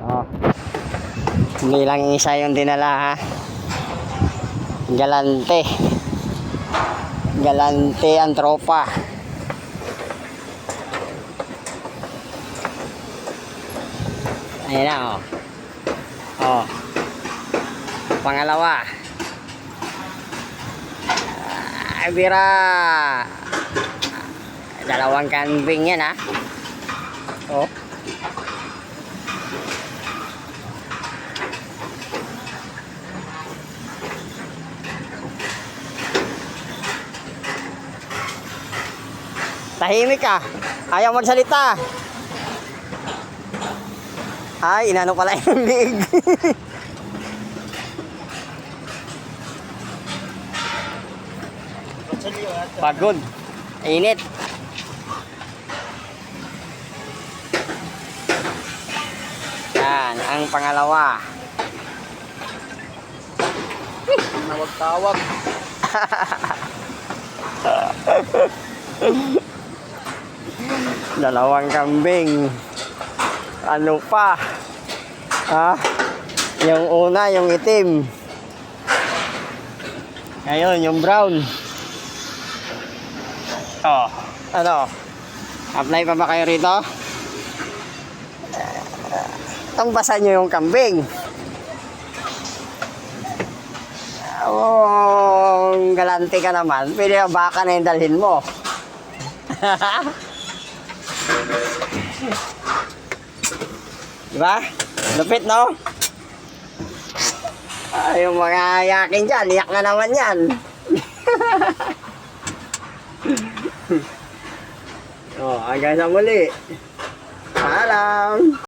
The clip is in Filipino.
Oh. Hindi lang isa yung dinala ha. Galante. Galante ang tropa. Ayan na oh. Oh. Pangalawa. Ay, bira. Dalawang kambing yan ha. Oh. Tahimik ka. Ayaw magsalita. Ay, inano pala yung liig. Pagod. Init. Yan, ang pangalawa. Tawag-tawag. Dalawang kambing. Ano pa? Ha? Yung una, yung itim. Ngayon, yung brown. Oh, ano? Apply pa ba kayo rito? Tambasan nyo yung kambing. Oh, galante ka naman. Pwede yung baka na yung dalhin mo. Diba? Lupit, no? Yung mga yakin dyan, iyak na naman yan. Oh, hanggang sa muli. Paalam.